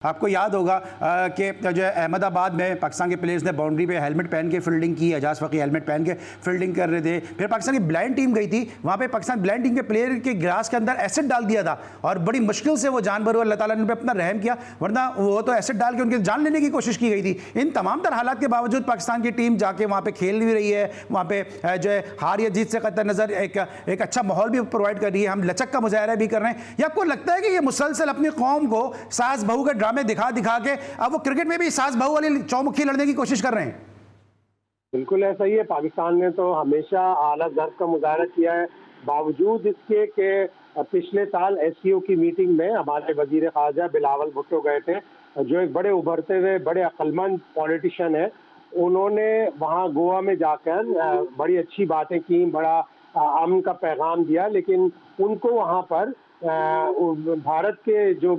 आपको याद होगा कि जो है अहमदाबाद में पाकिस्तान के प्लेयर्स ने बाउंड्री पे हेलमेट पहन के फील्डिंग की। एजाज फ़कीह हेलमेट पहन के फील्डिंग कर रहे थे। फिर पाकिस्तान की ब्लाइंड टीम गई थी, वहाँ पे पाकिस्तान ब्लाइंड टीम के प्लेयर के गिलास के अंदर एसिड डाल दिया था और बड़ी मुश्किल से वो जान भर, अल्लाह ताला ने उन पर अपना रहम किया, वरना वो तो एसिड डाल के उनकी जान लेने की कोशिश की गई थी। इन तमाम तर हालात के बावजूद पाकिस्तान की टीम जाके वहाँ पर खेल भी रही है, वहाँ पर जो है हार या जीत से कतई नज़र एक अच्छा माहौल भी प्रोवाइड कर रही है। हम लचक का मुजाहरा भी कर रहे हैं। या आपको लगता है कि ये मुसलसल अपनी कौम को सास बहू के ड्रामे दिखा दिखा के अब वो क्रिकेट में भी सास बहू वाली चौमुखी लड़ने की कोशिश कर रहे हैं? बिल्कुल ऐसा ही है। पाकिस्तान ने तो हमेशा आला ज़र्फ़ का मुज़ाहरा किया है, बावजूद इसके कि पिछले साल एससीओ की मीटिंग में हमारे वज़ीर ख़ारजा बिलावल भुट्टो गए थे, जो एक बड़े उभरते हुए बड़े अक्लमंद पॉलिटिशियन है। उन्होंने वहाँ गोवा में जाकर बड़ी अच्छी बातें की, बड़ा अमन का पैगाम दिया, लेकिन उनको वहाँ पर भारत के जो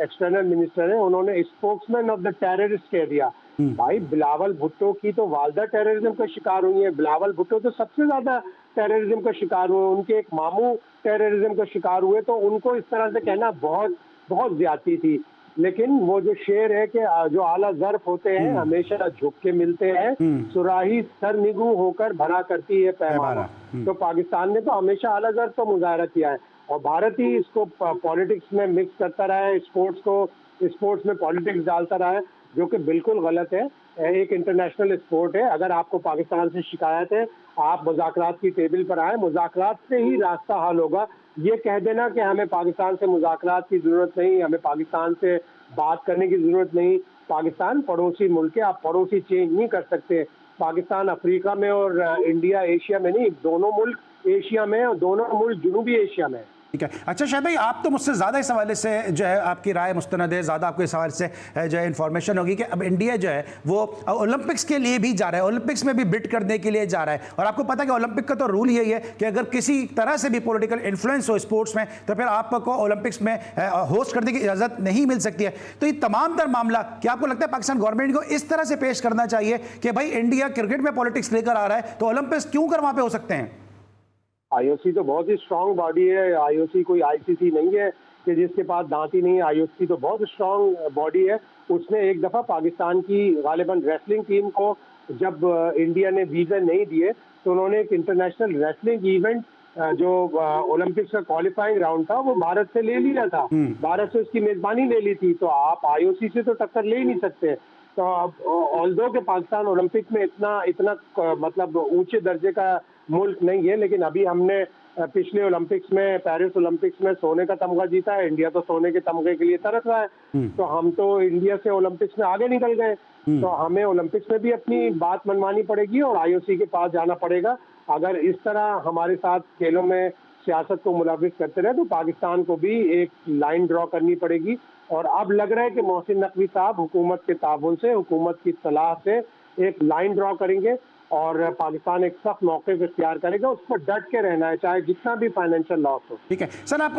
एक्सटर्नल मिनिस्टर हैं उन्होंने स्पोक्समैन ऑफ द टेररिस्ट कह दिया। भाई, बिलावल भुट्टो की तो वालदा टेररिज्म का शिकार हुई है। बिलावल भुट्टो तो सबसे ज्यादा टेररिज्म का शिकार हुए, उनके एक मामू टेररिज्म का शिकार हुए, तो उनको इस तरह से कहना बहुत बहुत ज्यादती थी। लेकिन वो जो शेर है कि जो आला ज़र्फ़ होते हैं हमेशा झुक के मिलते हैं, सुराही सरनिगू होकर भरा करती है पैमाना। तो पाकिस्तान ने तो हमेशा आला ज़र्फ़ का मुजाहरा किया है और भारत ही इसको पॉलिटिक्स में मिक्स करता रहा है, स्पोर्ट्स में पॉलिटिक्स डालता रहा है, जो कि बिल्कुल गलत है। एक इंटरनेशनल स्पोर्ट है। अगर आपको पाकिस्तान से शिकायत है, आप मुज़ाकरात की टेबल पर आए, मुज़ाकरात से ही रास्ता हल होगा। ये कह देना कि हमें पाकिस्तान से मुज़ाकरात की ज़रूरत नहीं, हमें पाकिस्तान से बात करने की ज़रूरत नहीं। पाकिस्तान पड़ोसी मुल्क है, आप पड़ोसी चेंज नहीं कर सकते। पाकिस्तान अफ्रीका में और इंडिया एशिया में नहीं, दोनों मुल्क एशिया में और दोनों मुल्क जनूबी एशिया में। ठीक है। अच्छा शायद भाई, आप तो मुझसे ज़्यादा इस हवाले से जो है आपकी राय मुस्तनद है, ज़्यादा आपको इस हवाले से जो है इन्फॉर्मेशन होगी कि अब इंडिया जो है वो ओलंपिक्स के लिए भी जा रहा है, ओलंपिक्स में भी बिड करने के लिए जा रहा है। और आपको पता है कि ओलंपिक का तो रूल यही है कि अगर किसी तरह से भी पॉलिटिकल इन्फ्लुएंस हो स्पोर्ट्स में तो फिर आपको ओलंपिक्स में होस्ट करने की इजाज़त नहीं मिल सकती है। तो ये तमाम तर मामला क्या आपको लगता है पाकिस्तान गवर्नमेंट को इस तरह से पेश करना चाहिए कि भाई इंडिया क्रिकेट में पॉलिटिक्स लेकर आ रहा है तो ओलंपिक्स क्यों कर वहाँ पे हो सकते हैं? आईओसी तो बहुत ही स्ट्रांग बॉडी है। आईओसी कोई आईसीसी नहीं है कि जिसके पास दांती नहीं है। आईओसी तो बहुत स्ट्रांग बॉडी है। उसने एक दफ़ा पाकिस्तान की गालिबन रेसलिंग टीम को जब इंडिया ने वीज़ा नहीं दिए तो उन्होंने एक इंटरनेशनल रेसलिंग इवेंट जो ओलंपिक्स का क्वालिफाइंग राउंड था वो भारत से ले लिया था। भारत से उसकी मेज़बानी ले ली थी। तो आप आईओसी से तो टक्कर ले ही नहीं सकते। तो अब ऑल्दो के पाकिस्तान ओलंपिक में इतना मतलब ऊंचे दर्जे का मुल्क नहीं है, लेकिन अभी हमने पिछले ओलंपिक्स में, पेरिस ओलंपिक्स में सोने का तमगा जीता है। इंडिया तो सोने के तमगे के लिए तरस रहा है। तो हम तो इंडिया से ओलंपिक्स में आगे निकल गए। तो हमें ओलंपिक्स में भी अपनी बात मनवानी पड़ेगी और आईओसी के पास जाना पड़ेगा। अगर इस तरह हमारे साथ खेलों में सियासत को मुलविस करते रहे तो पाकिस्तान को भी एक लाइन ड्रॉ करनी पड़ेगी। और अब लग रहा है कि मोहसिन नकवी साहब हुकूमत के ताबन से, हुकूमत की सलाह से एक लाइन ड्रॉ करेंगे और पाकिस्तान एक सख्त मौके इख्तियार करेगा। उस पर डट के रहना है, चाहे जितना भी फाइनेंशियल लॉस हो। ठीक है सर, आप